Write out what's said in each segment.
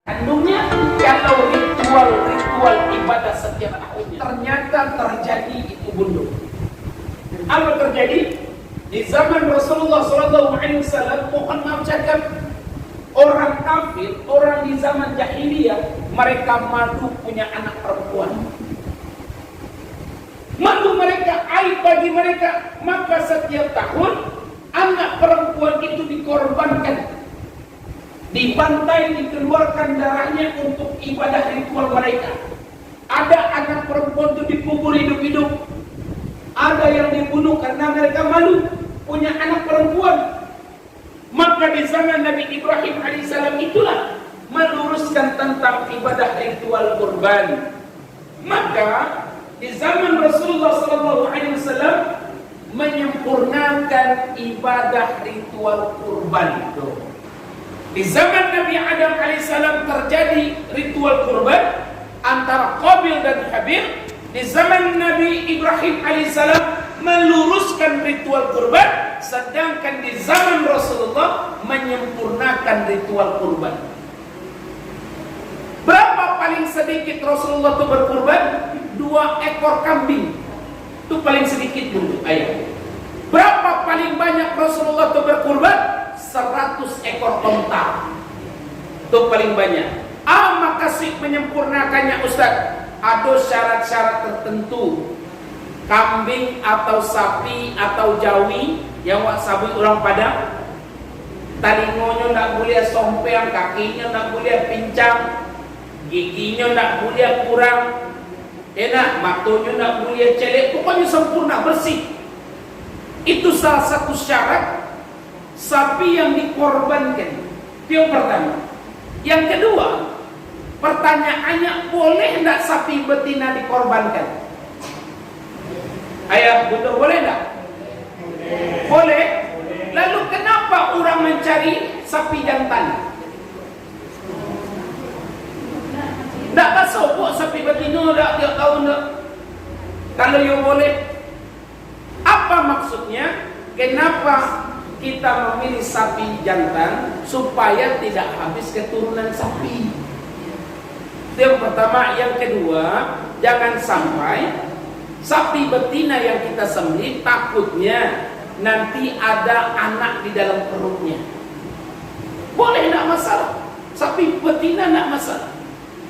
Kandungnya kalau ritual ibadah setiap tahun ternyata terjadi itu bunduk. Apa terjadi? Di zaman Rasulullah SAW, mohon maaf cakap, orang kafir, orang di zaman jahiliyah, mereka malu punya anak perempuan. Malu mereka, aib bagi mereka. Maka setiap tahun anak perempuan itu dikorbankan, dibantai, dikeluarkan darahnya untuk ibadah ritual mereka. Ada anak perempuan itu dikubur hidup-hidup, ada yang dibunuh karena mereka malu punya anak perempuan. Maka di zaman Nabi Ibrahim alaihissalam itulah meluruskan tentang ibadah ritual kurban. Maka di zaman Rasulullah SAW menyempurnakan ibadah ritual kurban itu. Di zaman Nabi Adam alaihissalam terjadi ritual kurban antara Qabil dan Habil. Di zaman Nabi Ibrahim alaihissalam meluruskan ritual kurban, sedangkan di zaman Rasulullah menyempurnakan ritual kurban. Berapa paling sedikit Rasulullah itu berkurban? 2 ekor kambing. Itu paling sedikit dulu ayat. Berapa paling banyak Rasulullah itu berkurban? 100 ekor onta. Itu paling banyak. Maka sih menyempurnakannya Ustaz, ada syarat-syarat tertentu. Kambing atau sapi atau jawi yang sapi orang Padang, talingonya tak boleh sompeang, kakinya tak boleh pincang, giginya tak boleh kurang, matanya tak boleh celek, pokoknya sempurna bersih. Itu salah satu syarat sapi yang dikorbankan. Itu yang pertama. Yang kedua, pertanyaannya, boleh tidak sapi betina dikorbankan? Ayah, betul, boleh tidak? Boleh. Lalu kenapa orang mencari sapi jantan? Tak masuk kok sapi betina tak tiap tahun tak. Kalau you boleh, apa maksudnya? Kenapa kita memilih sapi jantan? Supaya tidak habis keturunan sapi. Itu yang pertama. Yang kedua, jangan sampai sapi betina yang kita sembelih takutnya nanti ada anak di dalam perutnya. Boleh, tidak masalah. Sapi betina tidak masalah.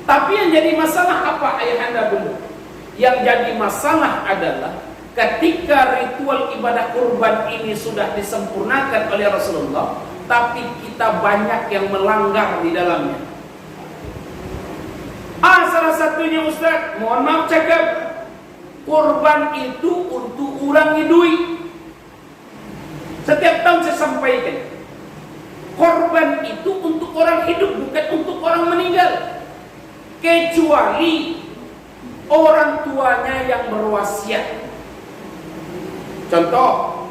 Tapi yang jadi masalah apa ayahanda bunda? Yang jadi masalah adalah ketika ritual ibadah kurban ini sudah disempurnakan oleh Rasulullah, tapi kita banyak yang melanggar di dalamnya. Salah satunya Ustaz, mohon maaf cakap, kurban itu untuk orang hidup. Setiap tahun saya sampaikan, kurban itu untuk orang hidup, bukan untuk orang meninggal. Kecuali orang tuanya yang berwasiat. Contoh,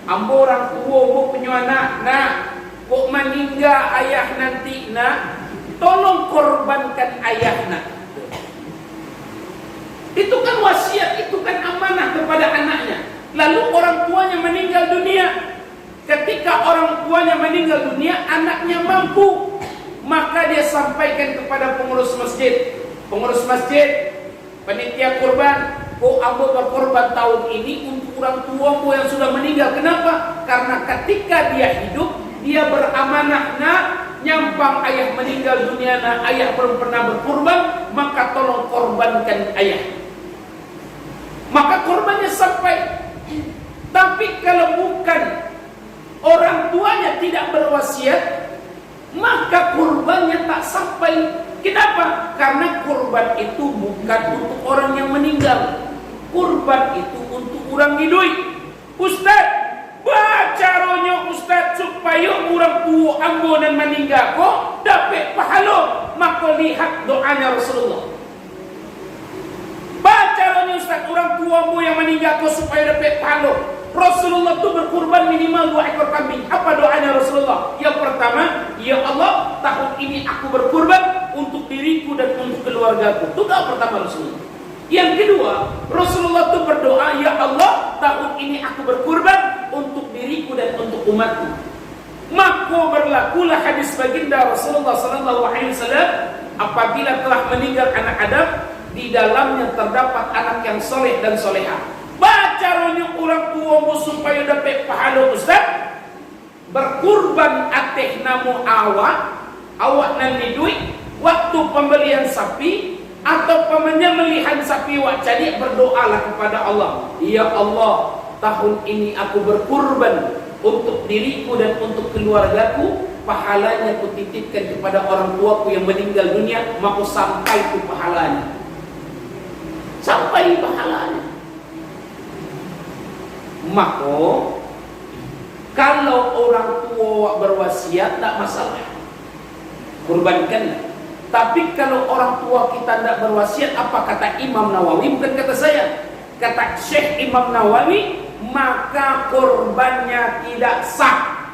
ambo orang tua mau punya anak, kok meninggal ayah nanti, tolong korbankan ayah Itu kan wasiat, itu kan amanah kepada anaknya. Lalu orang tuanya meninggal dunia. Ketika orang tuanya meninggal dunia, anaknya mampu, maka dia sampaikan kepada pengurus masjid. Pengurus masjid, panitia kurban, ambo berkorban tahun ini untuk orang tuamu yang sudah meninggal. Kenapa? Karena ketika dia hidup, dia beramanah, nyampang ayah meninggal dunia, ayah belum pernah berkorban, maka tolong korbankan ayah. Maka korbannya sampai. Tapi kalau bukan orang tuanya tidak berwasiat, maka kurbannya tak sampai. Kenapa? Karena kurban itu bukan untuk orang yang meninggal. Kurban itu untuk orang hidup. Ustaz, baca rohnya Ustaz supaya orang tua ambo dan meninggal kok dapat pahala. Maka lihat doanya Rasulullah. Baca rohnya Ustaz, orang tuamu yang meninggal kok supaya dapat pahala. Rasulullah itu berkurban minimal 2 ekor kambing. Apa doanya Rasulullah? Yang pertama, ya Allah, tahun ini aku berkurban untuk diriku dan untuk keluargaku. Itu doa pertama Rasulullah. Yang kedua, Rasulullah itu berdoa, ya Allah, tahun ini aku berkurban untuk diriku dan untuk umatku. Maka berlakulah hadis baginda Rasulullah sallallahu alaihi wasallam, apabila telah meninggal anak Adam, di dalamnya terdapat anak yang soleh dan soleha. Bacaranya orang tua supaya dapat pahala Ustaz, berkurban ateh namu awak nanti duit waktu pembelian sapi atau pemenyembelihan sapi wak jadi, berdoalah kepada Allah, ya Allah, tahun ini aku berkurban untuk diriku dan untuk keluargaku, pahalanya ku titipkan kepada orang tuaku yang meninggal dunia, maka sampai ku pahalanya, sampai pahalanya. Maka kalau orang tua berwasiat tak masalah, kurbankan. Tapi kalau orang tua kita tidak berwasiat, apa kata Imam Nawawi, bukan kata saya, kata Syekh Imam Nawawi, maka kurbannya tidak sah,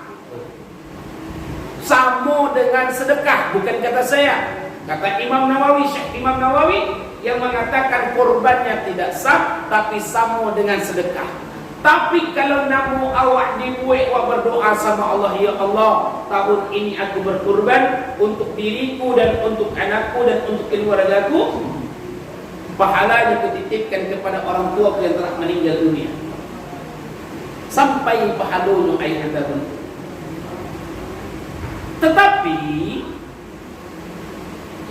sama dengan sedekah, bukan kata saya, kata Imam Nawawi, Syekh Imam Nawawi yang mengatakan kurbannya tidak sah tapi sama dengan sedekah. Tapi kalau namu awak dibuat wa berdoa sama Allah, ya Allah, tahun ini aku berkurban untuk diriku dan untuk anakku dan untuk keluargaku, pahalanya kutitipkan kepada orang tuaku yang telah meninggal dunia, sampai pahalanya ayah anda pun. Tetapi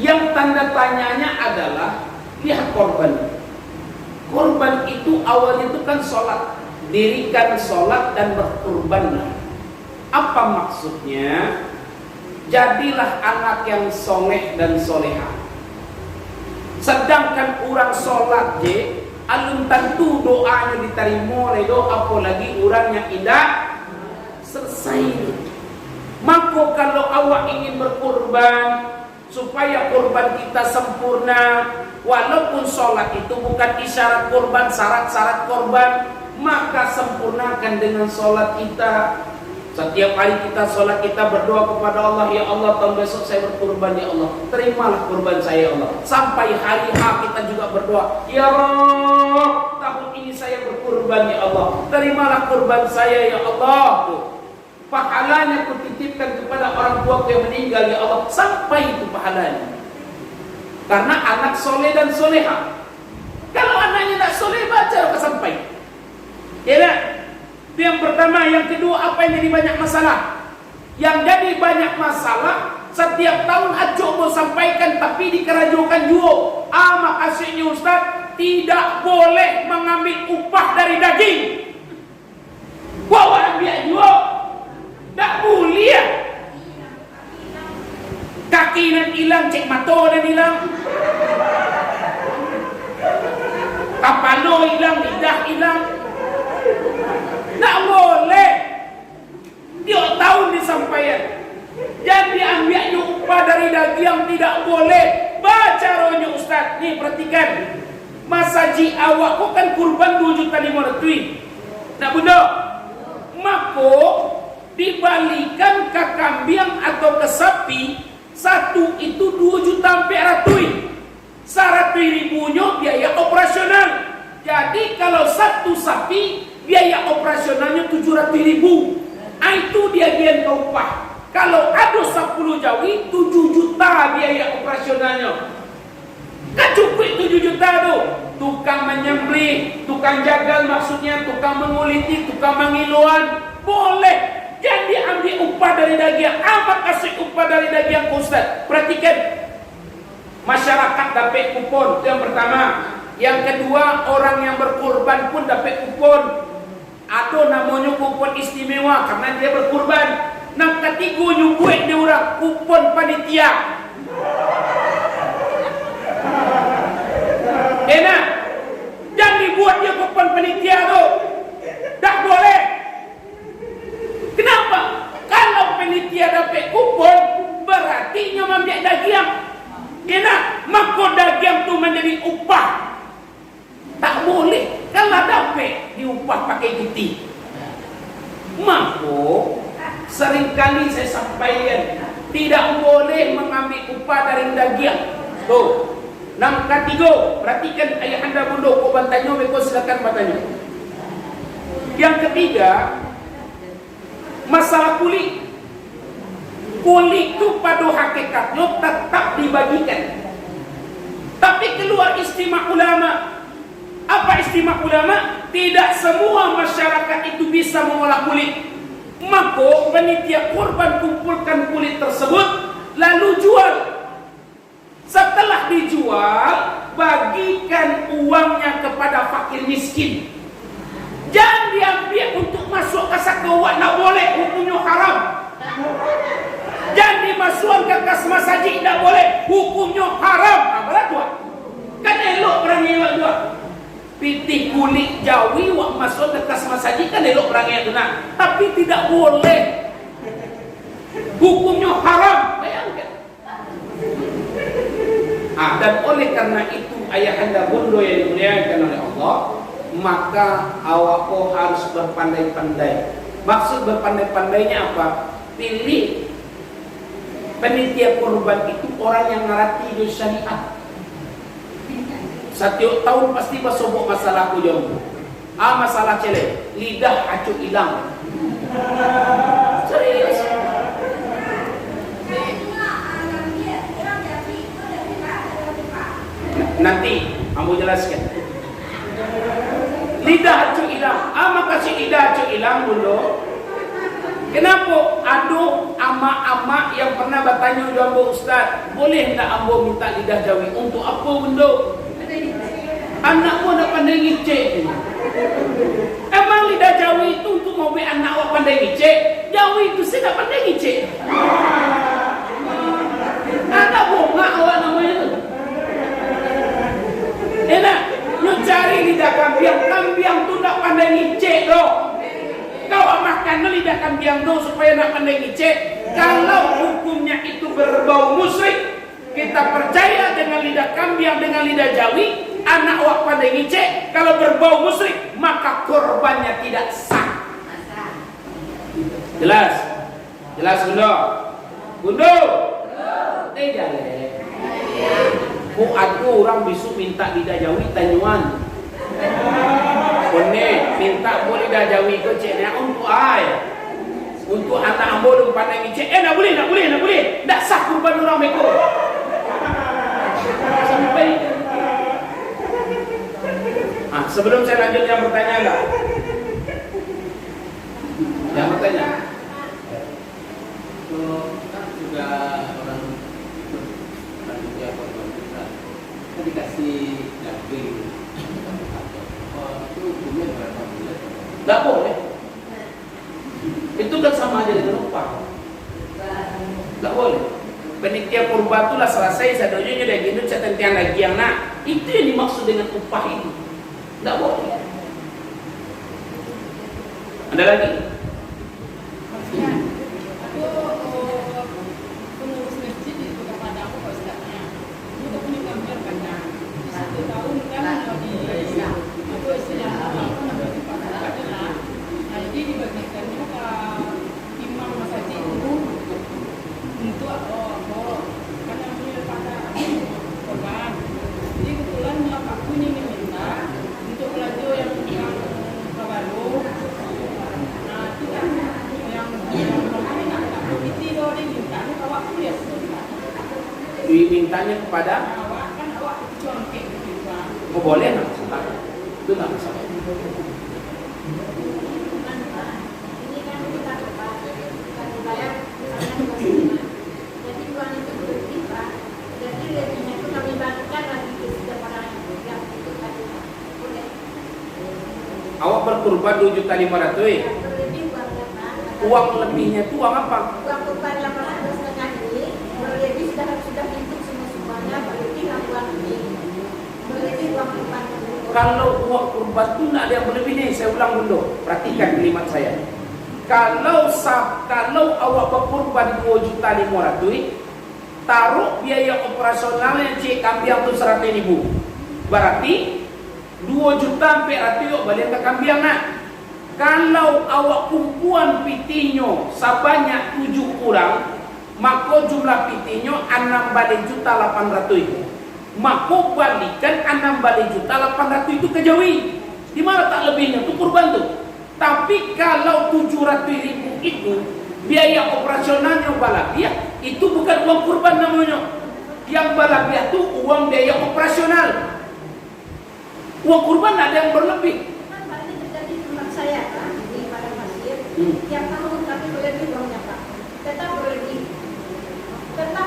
yang tanda tanyanya adalah lihat korban. Korban itu awalnya itu kan sholat, dirikan sholat dan berkurbanlah. Apa maksudnya? Jadilah anak yang soleh dan soleha. Sedangkan orang sholat je, alun tentu doanya diterima oleh doa, apalagi orang yang tidak selesai. Maka kalau awak ingin berkurban supaya kurban kita sempurna, walaupun sholat itu bukan isyarat kurban, syarat-syarat kurban, maka sempurnakan dengan sholat kita. Setiap hari kita sholat, kita berdoa kepada Allah, ya Allah, tahun besok saya berkurban, ya Allah, terimalah kurban saya, ya Allah. Sampai hari H kita juga berdoa, ya Rabb, tahun ini saya berkurban, ya Allah, terimalah kurban saya, ya Allah. Tuh, pahalanya kutitipkan kepada orang tuaku yang meninggal, ya Allah, sampai itu pahalanya. Karena anak soleh dan soleha. Kalau anaknya tak soleh, baca apa sampai? Ya tak? Itu yang pertama. Yang kedua, apa yang jadi banyak masalah? Yang jadi banyak masalah, setiap tahun ajuk mau sampaikan, tapi dikerajukan juga. Makasihnya Ustaz, tidak boleh mengambil upah dari daging. Wah, ambil juga. Tak boleh. Kaki dan hilang, cek mata dan hilang, kepala hilang, lidah hilang. Tak boleh. Tiap tahun disampaikan. Jadi ambil upah dari daging, tidak boleh. Baca rohnya Ustaz. Nih perhatikan. Masa ji awak kok kan kurban 2.500.000. Nak bunda? Maka dibalikan ke kambing atau ke sapi, satu itu 2.400.000. 100.000-nya biaya operasional. Jadi kalau satu sapi biaya operasionalnya 700.000. Itu dia biaya upah. Kalau ada 10 jawi 7 juta biaya operasionalnya. Kan cukup 7 juta tuh. Tukang menyembelih, tukang jagal, maksudnya tukang menguliti, tukang mengiluan, boleh. Jadi ambil upah dari daging. Apa kasih upah dari daging Ustaz? Perhatikan. Masyarakat dapat kupon, itu yang pertama. Yang kedua, orang yang berkurban pun dapat kupon. Atau namanya kupon istimewa karena dia berkurban. Yang ketiga, nyubuh dia orang kupon panitia. Enak. Jangan dibuat dia kupon panitia tu. Tak boleh. Kenapa? Kalau panitia dapat kupon, berarti nyaman ambil daging. Enak. Maka daging tu menjadi upah. Tak boleh. Kalau dapat diupah pakai giti. Maka seringkali saya sampaikan, tidak boleh mengambil upah dari daging. Tuh. Yang ketiga, perhatikan ayah anda bunda, kau bantanya, mereka silakan bantanya. Yang ketiga, masalah kulit. kulit itu pada hakikatnya tetap dibagikan. Tapi keluar istimewa ulama. Apa istimewa ulama? Tidak semua masyarakat itu bisa mengolah kulit. Maka panitia kurban kumpulkan kulit tersebut lalu jual. Setelah dijual, bagikan uangnya kepada fakir miskin. Jangan diambil untuk masuk ke sakawat, tak boleh, hukumnya haram. Jangan dimasukkan ke kas masjid, tak boleh, hukumnya haram. Apalah tuan? Kan elok orang elok tuan. Pitih kulit Jawi wak masuk ke kas masjid kan elok orang elok tuan. Tapi tidak boleh. Hukumnya haram. Bayangkan. Dan oleh karena itu ayahanda bondo yang dimuliakan oleh Allah, maka awak harus berpandai-pandai. Maksud berpandai-pandainya apa? Pilih panitia kurban itu orang yang ngerti di syariat. Setiap tahun pasti bersobok masalah aku jauh. Masalah celek, lidah acuh hilang. Serius. Nanti kamu jelaskan. Lidah acuh hilang. Maka si lidah acuh hilang dulu. Kenapa? Aduh ama-ama yang pernah bertanya jambu Ustaz, boleh tak ambo minta lidah Jawi? Untuk apa benda? Anakmu nak pandai ngicek. Emang lidah Jawi itu untuk mau be anak awak pandai ngicek? Jawi itu saya tak pandai ngicek. Anak bunga awak namanya tu. Enak, you cari lidah kambiang tu tak pandai ngicek doh. Kau makan lidah kambing tu supaya nak pandai ngicek. Kalau hukumnya itu berbau musyrik, kita percaya dengan lidah kambing dengan lidah Jawi, anak awak pandai ngicek. Kalau berbau musyrik, maka korbannya tidak sah. Jelas? Jelas Bundo? Bundo? Jale. Kok ada orang bisu minta lidah Jawi tanyuan. Boleh minta boleh dah Jawi ke ceknya untuk ai. Untuk anak ambo dong pandai ngicek. Nak boleh. Tak sah kurban orang meko. Sampai. Sebelum saya lanjut yang bertanya enggak? Yang bertanya. Kan juga orang panitia korban kita kan dikasih daging. Itu hukumnya berapa bulan? Tak boleh. Itu kan sama aja dengan upah. Tak boleh. Panitia kurban itulah selesai sadonya dah gendut setentian lagi yang nak. Itu yang dimaksud dengan upah itu. Tak boleh. Ada lagi? Pengurus masjid itu kepada aku Pak Ustaznya. Itu punya gambar banyak. Satu tahun kan aku istilah apa namanya Pak lah. Nah jadi dibagikannya ke imam masjid itu untuk karena punya pada korban. Jadi kebetulan bapakku ini minta untuk belanja yang baru. Nah itu kan yang tak begitu doh dia minta ni awak tu ya sudah. Dimintanya kepada Awak kan awak congkek gitu Pak. oh, boleh nak masalah. Itu tak masalah. Ini kan kita bayar jadi uang itu berarti Pak. Jadi lebihnya itu kami bagikan lagi ke setiap orang yang itu tadi Pak. Boleh. Awak berkurban 2.500.000. Berlebih uangnya Pak. Uang lebihnya itu uang apa? Uang kurban 800 ini berlebih sudah hitung semuanya berlebih uang ini. Berlebih uang kurban. Kalau uang kurban itu tidak ada yang berlebihnya. Saya ulang dulu. Perhatikan kalimat saya. Kalau awak berkurban 2.500.000, taruh biaya operasionalnya cek kambing itu 100.000. Berarti 2 juta sampai ratio balik ke kambing nak. Kalau awak kumpulan pitinyo sebanyak 7 orang, maka jumlah pitinyo 16.800.000. Maka balikan 16.800.000 itu ke Jawi. Di mana tak lebihnya tu kurban tu. Tapi kalau 700.000 itu biaya operasionalnya balabiah itu bukan uang kurban namanya. Yang balabiah itu uang biaya operasional. Uang kurban ada yang berlebih. Kan Pak, ini terjadi di tempat saya Pak, di Padang Pasir. Tiap tahun kami berlebih uangnya Pak. Tetap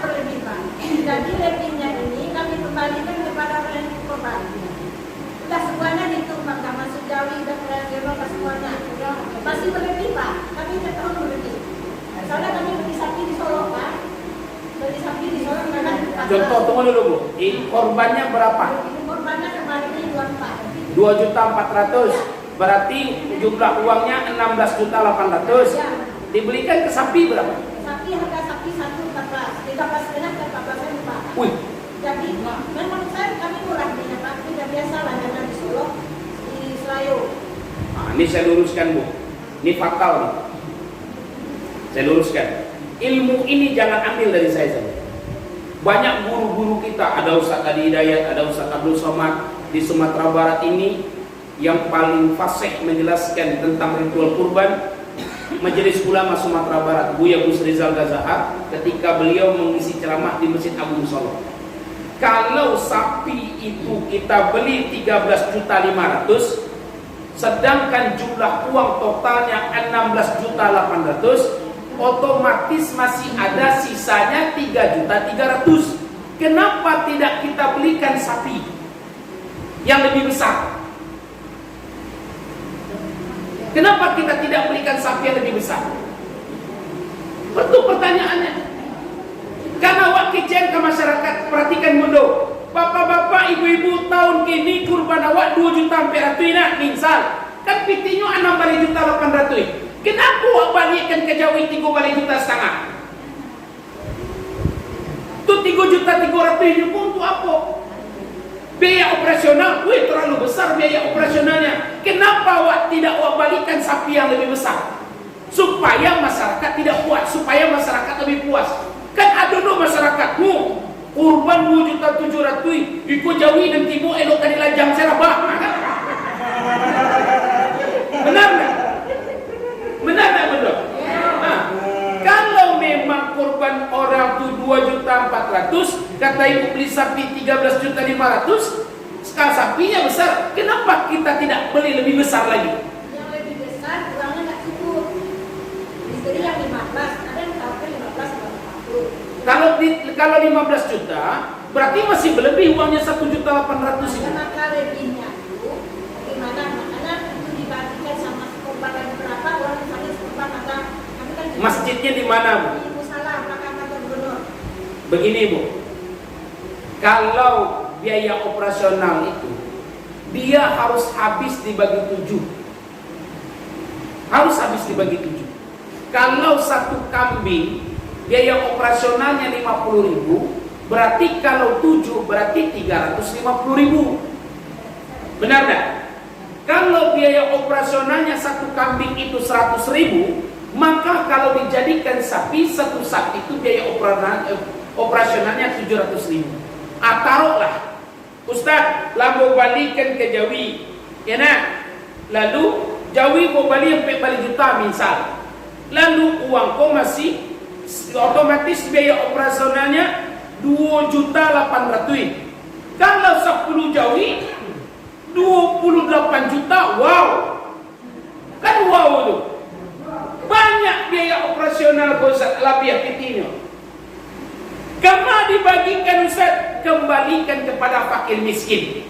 berlebih Pak. Jadi lebihnya ini kami kembalikan kepada orang yang korban. Sudah semuanya ditumpang, nggak masuk Jawi, udah operasional, nggak semuanya. Masih berlebih Pak, kami tiap tahun berlebih. Soalnya kami beli sapi di Solo Pak. Beli sapi di Solo karena di pasar. Contoh tunggu dulu Bu. Ini korbannya berapa? Korbannya kemarin ini 24. 2.400.000. Berarti jumlah uangnya 16.800.000. Ya. Dibelikan ke sapi berapa? Sapi harga sapi 1.14, 13,5 ke 14 Pak. Wih, Jadi memang kami murah belinya Pak, tidak biasa lah karena di Solo, di Selayu. nah, ini saya luruskan Bu. Ini fatal nih. Saya luruskan. Ilmu ini jangan ambil dari saya saja. Banyak guru-guru kita, ada Ustaz Adi Hidayat, ada Ustaz Abdul Somad di Sumatera Barat ini yang paling fasih menjelaskan tentang ritual kurban. Majelis Ulama Sumatera Barat, Buya Gus Rizal Gazahar, ketika beliau mengisi ceramah di Masjid Agung Solo. Kalau sapi itu kita beli 13.500.000, sedangkan jumlah uang totalnya 16.800.000, otomatis masih ada sisanya 3.300.000. Kenapa tidak kita belikan sapi yang lebih besar? Kenapa kita tidak belikan sapi yang lebih besar? Betul pertanyaannya. Karena wakil ke masyarakat, perhatikan dulu. Bapak-bapak, ibu-ibu, tahun kini kurban awak 2 juta sampai ratu nak misal. Kan pitinya 6.800.000. Kenapa awak balikkan ke Jawa 3 juta setengah? Itu 3.300.000 pun untuk apa? Biaya operasional, wih terlalu besar biaya operasionalnya. Kenapa awak tidak awak balikan sapi yang lebih besar? Supaya masyarakat tidak puas, supaya masyarakat lebih puas. Kan ada dong masyarakatmu, kurban 2.700.000, ikut Jawi dan Timur elok tadi lajang serabah. Benar nggak? Benar nggak betul? Nah, kalau memang kurban orang itu 2.400.000, kata ibu beli sapi 13.500.000, skala sapinya besar, kenapa kita tidak beli lebih besar lagi? Yang lebih besar uangnya nggak cukup. Istri yang 15, ada yang tawarkan 15 atau 40. Kalau 15 juta, berarti masih berlebih uangnya 1.800.000 itu. Maka lebihnya itu gimana? Makanya itu dibagikan sama sekorban lagi berapa uang misalnya sekorban ada. Kami kan Masjidnya di mana, Bu? di Musalah, belakang kantor gubernur. Begini, Bu. Kalau biaya operasional itu dia harus habis dibagi 7. Harus habis dibagi 7. Kalau satu kambing biaya operasionalnya 50.000, berarti kalau 7 berarti 350.000. Benar enggak? Kalau biaya operasionalnya satu kambing itu 100.000, maka kalau dijadikan sapi, satu sapi itu biaya operasionalnya 700.000. Taruhlah, Ustaz, lah mau balikan ke Jawi, ya nak? Lalu Jawi mau balik sampai balik juta misal. Lalu uang kau masih otomatis biaya operasionalnya 2.800.000. Kalau 10 Jawi 28 juta, wow. Kan wow tu. Banyak biaya operasional kau labiah ketinya. Kama dibagikan Ustaz, kembalikan kepada fakir miskin.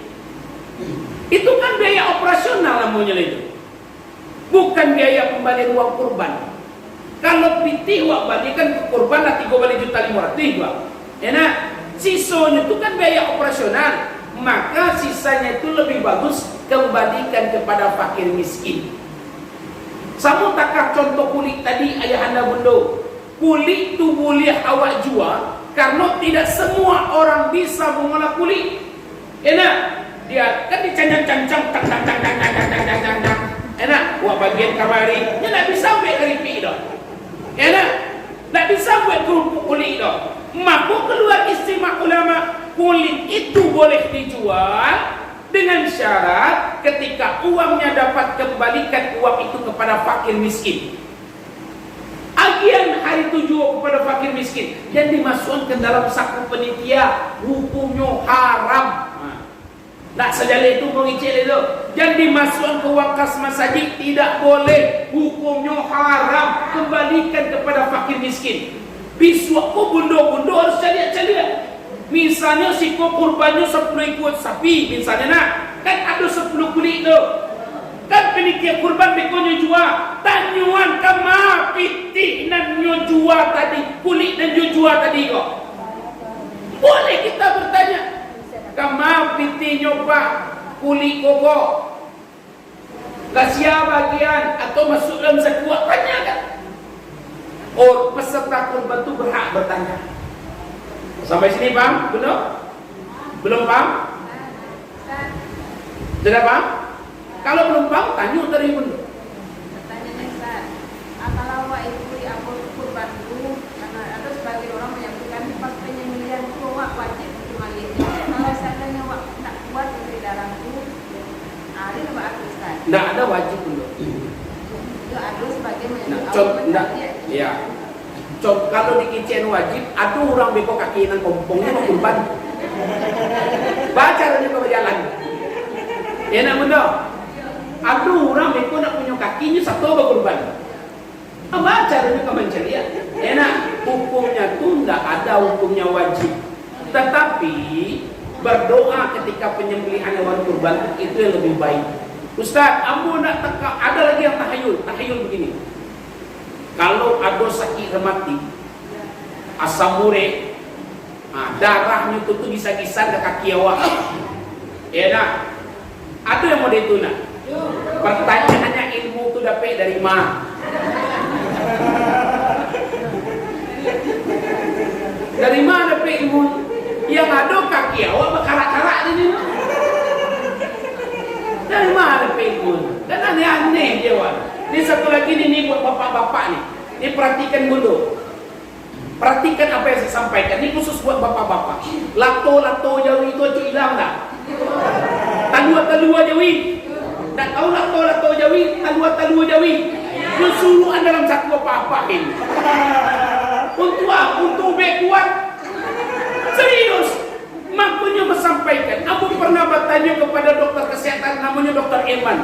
Itu kan biaya operasional namanya itu. Bukan biaya pembalian uang kurban. Kalau piti wak balikan ke kurban lah 3.500.000. Ya nak, sisanya itu kan biaya operasional. Maka sisanya itu lebih bagus kembalikan kepada fakir miskin. Sama takah contoh kulit tadi ayahanda bunda. Kulit itu boleh awak jual karena tidak semua orang bisa mengolah kulit. Enak, dia kan dicancang-cancang, tang. Enak, buat bagian kamari, dia tak bisa buat keripik dah. Enak, tak bisa buat kerupuk kulit dah. Maka keluar istimewa ulama, kulit itu boleh dijual dengan syarat ketika uangnya dapat kembalikan uang itu kepada fakir miskin. Agia hari tujuh kepada fakir miskin yang dimasukkan ke dalam saku penitia, hukumnya haram. Tak sejalan itu mengicil itu. Yang dimasukkan ke wang kas masjid tidak boleh, hukumnya haram. Kembalikan kepada fakir miskin. Biswa ko bundo-bundo harus calian-calian. Misalnya si ko kurbannya 10 ekor sapi, misalnya nak, kan ada 10 kulit tu. Kan penitia kurban bekonyo jual, tanyuan kama piti nan nyo jual tadi, kulit dan nyo jual tadi kok. Boleh kita bertanya, kama piti nyo pak kulit koko, kasih bagian atau masuk dalam sekuat, tanyakan. Oh, peserta kurban itu berhak bertanya. Sampai sini paham? Belum? Belum paham? Sudah paham? Kalau belum paham, tanya dari benda. Pertanyaannya Ustaz, kalau awak itu diampun kurban dulu, karena ada sebagian orang menyampaikan pas penyembelihan itu awak wajib kembalinya. Kalau seandainya awak tak kuat dari darah itu, ada apa Ustaz? Tidak ada wajib benda. Itu ada sebagian Ya. Kalau di kitchen wajib, ada orang beko kaki nang kompongnya mau kurban. Baca ni kau berjalan. Enak benda. Ada orang beko nak punya kakinya satu berkurban. Baca ni kau mencari. Enak. Hukumnya tu tidak ada hukumnya wajib. Tetapi berdoa ketika penyembelihan hewan kurban itu yang lebih baik. Ustaz, ambo nak teka, ada lagi yang tahayul. Tahayul begini. Kalau ada sakit rematik, asam urat, darahnya itu bisa-bisa ke kaki awak. Ya nak? Ada yang mau itu nak? Pertanyaannya ilmu itu dapat dari mana? Dari mana dapat ilmu? Yang ada kaki awak berkarak-karak ini. Dari mana dapat ilmu? Dan aneh-aneh dia awak. Ini satu lagi ni buat bapak-bapak ni. Ini perhatikan dulu. Perhatikan apa yang saya sampaikan. Ini khusus buat bapak-bapak. Lato-lato Jawi itu aja hilang tak? Talua-talua Jawi. Tak tahu lato-lato Jawi, talua-talua Jawi. Keseluruhan dalam satu apa-apa ini. Untuk apa? Untuk lebih kuat. Serius. Makanya menyampaikan. Aku pernah bertanya kepada dokter kesehatan namanya Dokter Irman.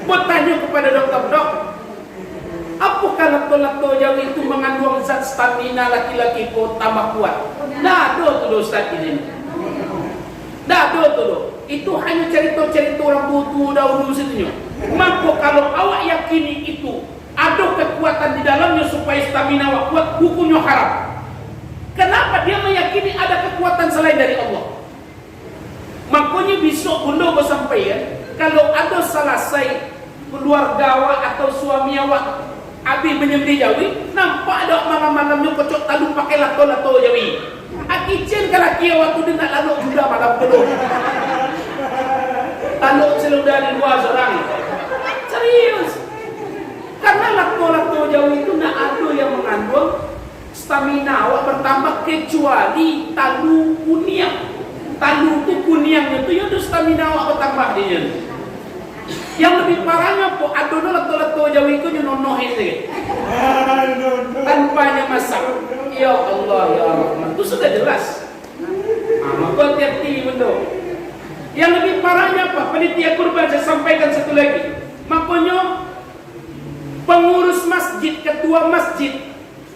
Bertanya kepada dokter, dok, apakah lato-lato Jawi itu mengandung zat stamina laki-laki ko tambah kuat? Dah ada tu Ustaz ini. Dah ada tu. Itu hanya cerita-cerita orang tua dahulu situnya. Maka kalau awak yakini itu ada kekuatan di dalamnya supaya stamina awak kuat, hukumnya haram. Kenapa dia meyakini ada kekuatan selain dari Allah? Makanya besok bunda bersampaikan, kalau ada selesai keluarga awak atau suami awak habis menyembelih Jawi, nampak ada malam-malamnya kocok talu pakai lato-lato Jawi. Akicen kalau laki awak tu dia nak lalu juga malam penuh. Lalu seludah di luar seorang. Serius. Karena lato-lato Jawi itu nak ada yang mengandung stamina awak bertambah kecuali talu kuniang. Talu tu kuniang itu ya tu stamina awak bertambah dia. Yang lebih parahnya po adono lato-lato Jawi itu nyonoh itu. Tanpanya masak. Ya Allah ya Rahman. Itu sudah jelas. Maka hati-hati benda. Yang lebih parahnya apa? Panitia kurban saya sampaikan satu lagi. Makanya pengurus masjid, ketua masjid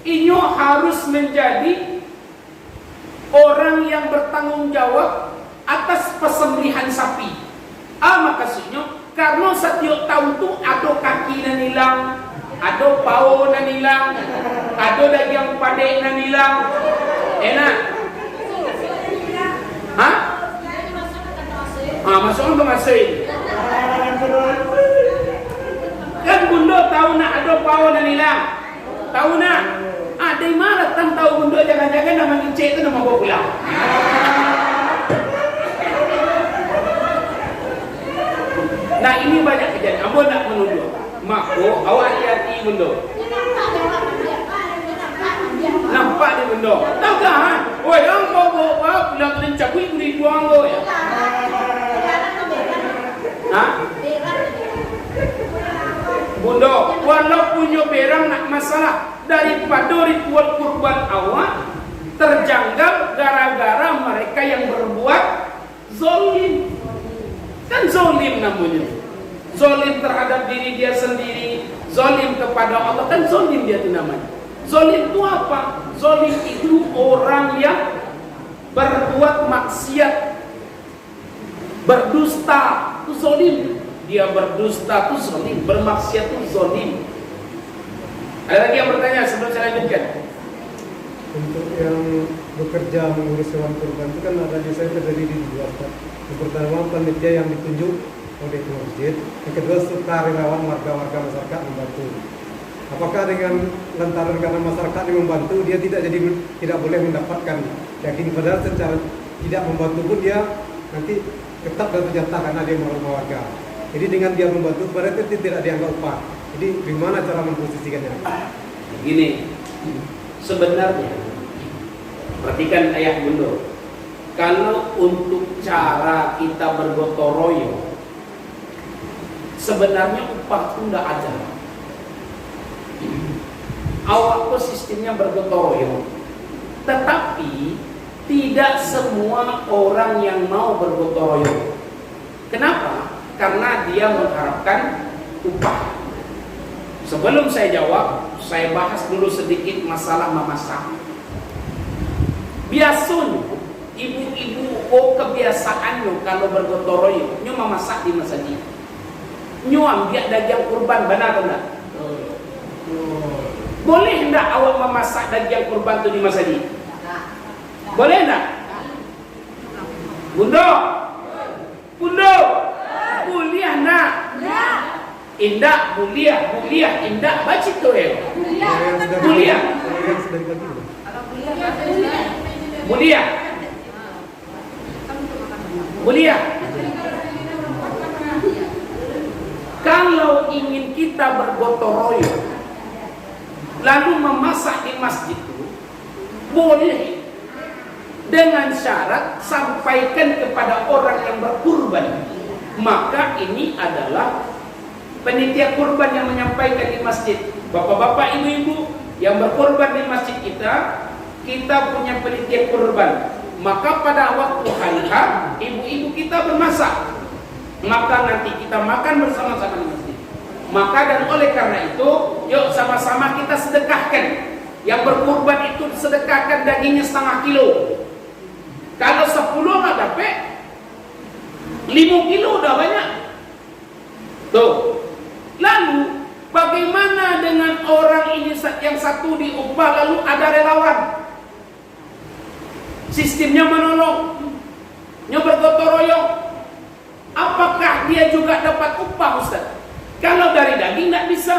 ini harus menjadi orang yang bertanggung jawab atas persembelihan sapi. Maksudnya karena setiap tahun tu ada kaki nan hilang, ada pau nan hilang, ada daging padek nan hilang. Enak? Hah? Masuk ke masjid. Kan bunda tahu nak ada pau nan hilang. Tahu nak? Dari mana tan tahu bunda jangan-jangan nama ngecek tu nama bawa pulang. Nah ini banyak kejadian. Abang nak menuduh. Maka awak hati-hati benda. Nampak dia benda. Tahu tak? Ha? Oi, ang bawa pulang kena cabut beri buang lo ya. Ha? Bunda, walau punya berang nak masalah, daripada ritual kurban awal terjanggal gara-gara mereka yang berbuat zolim. Kan zolim namanya. Zolim terhadap diri dia sendiri, zolim kepada Allah, kan zolim dia itu namanya. Zolim itu apa? Zolim itu orang yang berbuat maksiat, berdusta, itu zolim. Dia berdusta itu zolim, bermaksiat itu zolim. Ada lagi yang bertanya sebelum saya lanjutkan? Untuk yang bekerja mengurus hewan kurban itu kan ada saya terjadi di dua tempat. Yang pertama panitia yang ditunjuk oleh masjid, yang kedua sukarelawan warga-warga masyarakat membantu. Apakah dengan lantaran karena masyarakat yang membantu dia tidak boleh mendapatkan yakin, padahal secara tidak membantu pun dia nanti tetap dan ternyata karena dia menolong warga. Jadi dengan dia membantu berarti tidak dianggap upah. Jadi gimana cara memposisikannya? Gini, sebenarnya perhatikan ayah bunda. Kalau untuk cara kita bergotong royong, sebenarnya upah itu tidak ada. Awak pun sistemnya bergotong royong, tetapi tidak semua orang yang mau bergotong royong. Kenapa? Karena dia mengharapkan upah. Sebelum saya jawab, saya bahas dulu sedikit masalah memasak. Biasanya ibu-ibu kebiasaan kalau bergotong royong, nyu memasak di masjid. Nyu ambil daging kurban, benar atau enggak? Boleh enggak awak memasak daging kurban itu di masjid? Boleh enggak? Bunda, kuliah enggak? Indah, mulia, indah, baca tu mulia. Mulia. Kalau ingin kita bergotong royong lalu memasak di masjid itu boleh, dengan syarat sampaikan kepada orang yang berkurban. Maka ini adalah panitia kurban yang menyampaikan di masjid. Bapak-bapak, ibu-ibu yang berkorban di masjid kita punya panitia kurban. Maka pada waktu hari H, ibu-ibu kita bermasak. Maka nanti kita makan bersama-sama di masjid. Maka dan oleh karena itu, yuk sama-sama kita sedekahkan. Yang berkurban itu sedekahkan dagingnya 0,5 kilo. Kalau 10 nggak dapat, 5 kilo udah banyak. Tuh. Lalu bagaimana dengan orang ini yang satu diupah lalu ada relawan? Sistemnya menolong, bergotong royong. Apakah dia juga dapat upah, Ustaz? Kalau dari daging tidak bisa.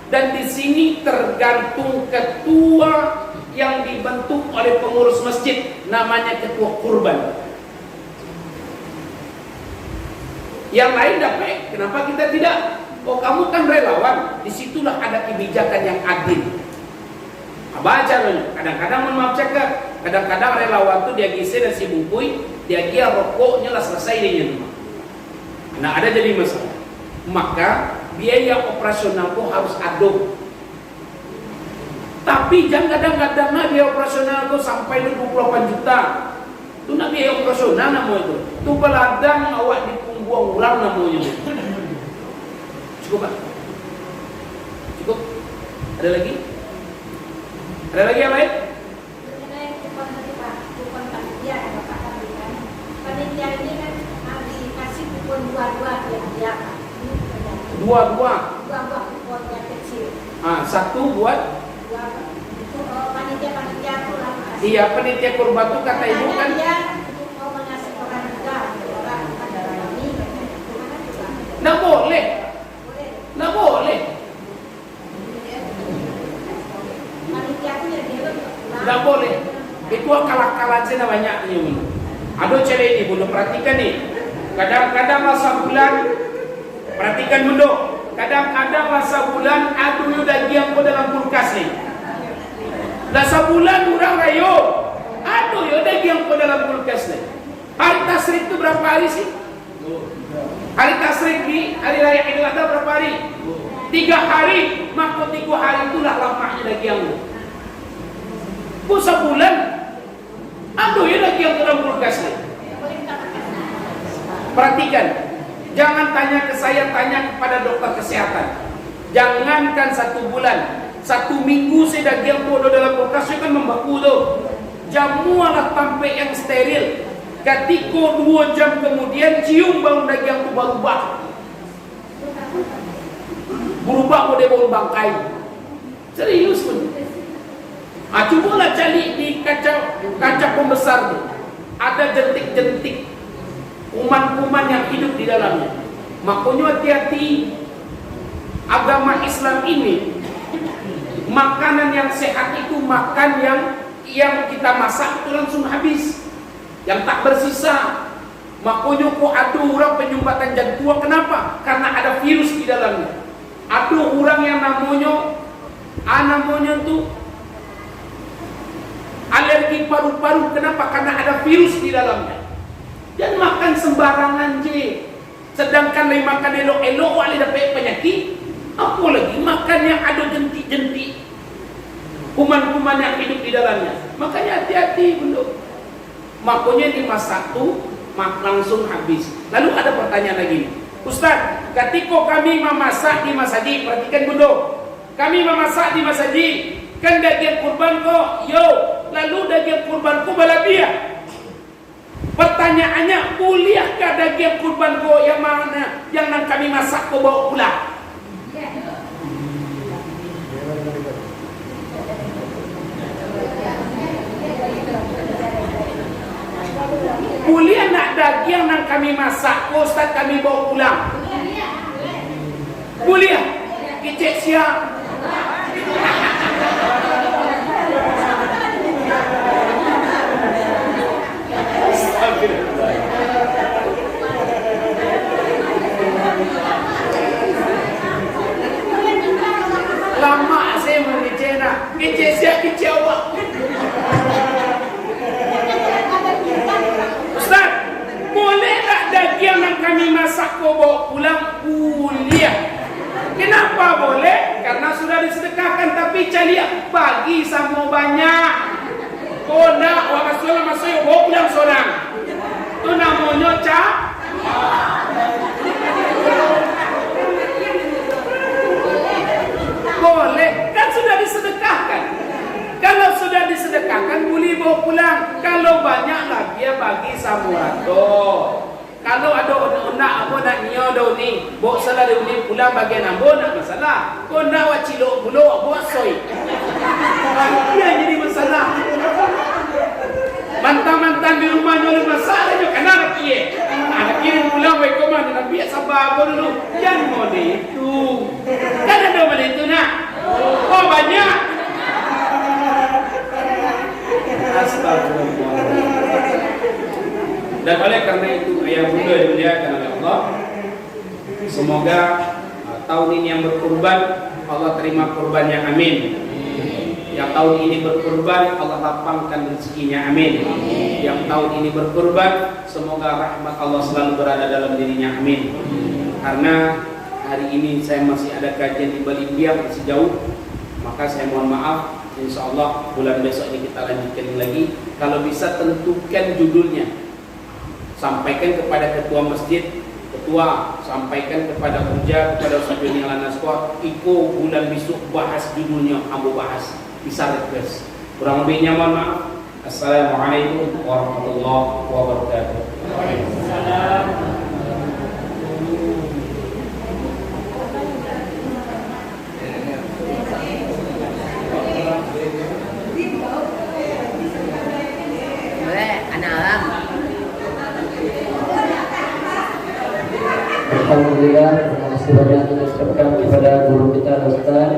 Dan di sini tergantung ketua yang dibentuk oleh pengurus masjid, namanya ketua kurban. Yang lain dapat, kenapa kita tidak? Oh, kamu kan relawan, disitulah ada kebijakan yang adil. Baca dulu. Kadang-kadang mohon maaf cakap, kadang-kadang relawan tuh dia gisi dan si bungkui, dia gia rokoknya lah selesai dia. Nah, ada jadi masalah. Maka biaya operasional tuh harus aduk. Tapi jangan kadang-kadang biaya operasional tuh sampai 28 juta. Itu nak biaya operasional namanya itu. Itu peladang awak dipungguang ulang namanya itu. Cukup Pak? Cukup? Ada lagi? Ada lagi yang lain? Mengenai kupon tadi Pak, kupon panitia yang Bapak sampaikan. Panitia ini kan dikasih kupon dua-dua tiap dia Pak. Dua Kupon yang kecil. Satu buat? Itu panitia itu lah. Iya, panitia kurban itu kata ibu kan? Dia mau mengasih orang juga, orang pada kami, gimana juga? Nggak boleh. Nggak boleh. Nggak boleh. Itu akal-akalan saya banyak nih. Aduh cewek ini, bunda perhatikan nih. Kadang-kadang masa bulan, perhatikan bunda. Kadang-kadang masa bulan, aduh udah diam kau dalam kulkas nih. Dah sebulan orang rayo, aduh udah diam kau dalam kulkas nih. Hari tasrik itu berapa hari sih? Hari tasrik nih, hari raya Idul Adha berapa hari? 3 3 hari, maka 3 hari itulah lamanya dagingmu. Bu sebulan, aduh ya daging dalam kulkas nih. Perhatikan, jangan tanya ke saya, tanya kepada dokter kesehatan. Jangankan 1 bulan, 1 minggu saya daging bodoh dalam kulkas saya kan membeku tuh. Jamualah sampai yang steril. Ketika 2 jam kemudian cium bau daging itu berubah model bau bangkai. Serius pun. Cobalah cari di kaca pembesar tuh. Ada jentik-jentik kuman-kuman yang hidup di dalamnya. Makanya hati-hati, agama Islam ini makanan yang sehat itu makan yang kita masak itu langsung habis, yang tak bersisa. Makanya kok ada orang penyumbatan jantung, kenapa? Karena ada virus di dalamnya. Ada orang yang namanya tuh alergi paru-paru, kenapa? Karena ada virus di dalamnya. Dan makan sembarangan je. Sedangkan lagi makan elok-elok wali dapat penyakit. Apalagi makan yang ada jentik-jentik, kuman-kuman yang hidup di dalamnya. Makanya hati-hati bunda. Makanya dimasak tuh langsung habis. Lalu ada pertanyaan lagi, Ustaz, ketika kami memasak di masjid, perhatikan bunda, kami memasak di masjid, kan daging kurban kok, lalu daging kurban kok balabia. Pertanyaannya, bolehkah daging kurban kok yang mana yang kami masak kok bawa pulang? Boleh nak daging yang kami masak kok Ustaz kami bawa pulang? Boleh? Kecek siap. Lama saya mengecek nak. Kecek siap, kecek awak. Ustaz, boleh tak daging yang kami masak kau bawa pulang? Boleh. Kenapa boleh? Karena sudah disedekahkan, tapi cari bagi sama banyak. Kau nak wakas masuk bawa pulang seorang. Itu namanya boleh, kan sudah disedekahkan. Kalau sudah disedekahkan boleh bawa pulang. Kalau banyak lagi ya bagi samurato. Kalau ada nak apa nak nyo dah ni, bawa salah dia ni pulang bagian ambo nak masalah. Kau nak wacilo bulo bawa soy. Dia jadi masalah. Mantan-mantan di rumah nyo masalah nyo kena nak kiye. Anak kirim pulang baik kau mana nak biar sabar dulu. Jangan mau itu. Kan ada mana itu nak? Oh banyak. Astagfirullah. Dan oleh karena itu ayah bunda dimuliakan oleh Allah, semoga tahun ini yang berkurban Allah terima kurbannya, amin. Yang tahun ini berkurban Allah lapangkan rezekinya, amin. Yang tahun ini berkurban semoga rahmat Allah selalu berada dalam dirinya, amin. Karena hari ini saya masih ada kajian di Bolivia, masih jauh, maka saya mohon maaf. Insya Allah bulan besok ini kita lanjutkan lagi. Kalau bisa tentukan judulnya, sampaikan kepada ketua masjid, ketua sampaikan kepada Uja, kepada Ustaz Joni Alanaskwa, Iko bulan besok bahas judulnya, ambo bahas, bisa request. Kurang lebihnya mohon maaf. Assalamualaikum warahmatullahi wabarakatuh. Waalaikumsalam. Alhamdulillah, terima kasih banyak kita ucapkan kepada guru kita Ustaz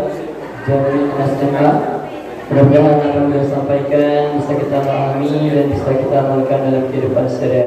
Joni Alanaskwa. Mudah-mudahan apa yang beliau sampaikan bisa kita pahami dan bisa kita amalkan dalam kehidupan sehari-hari.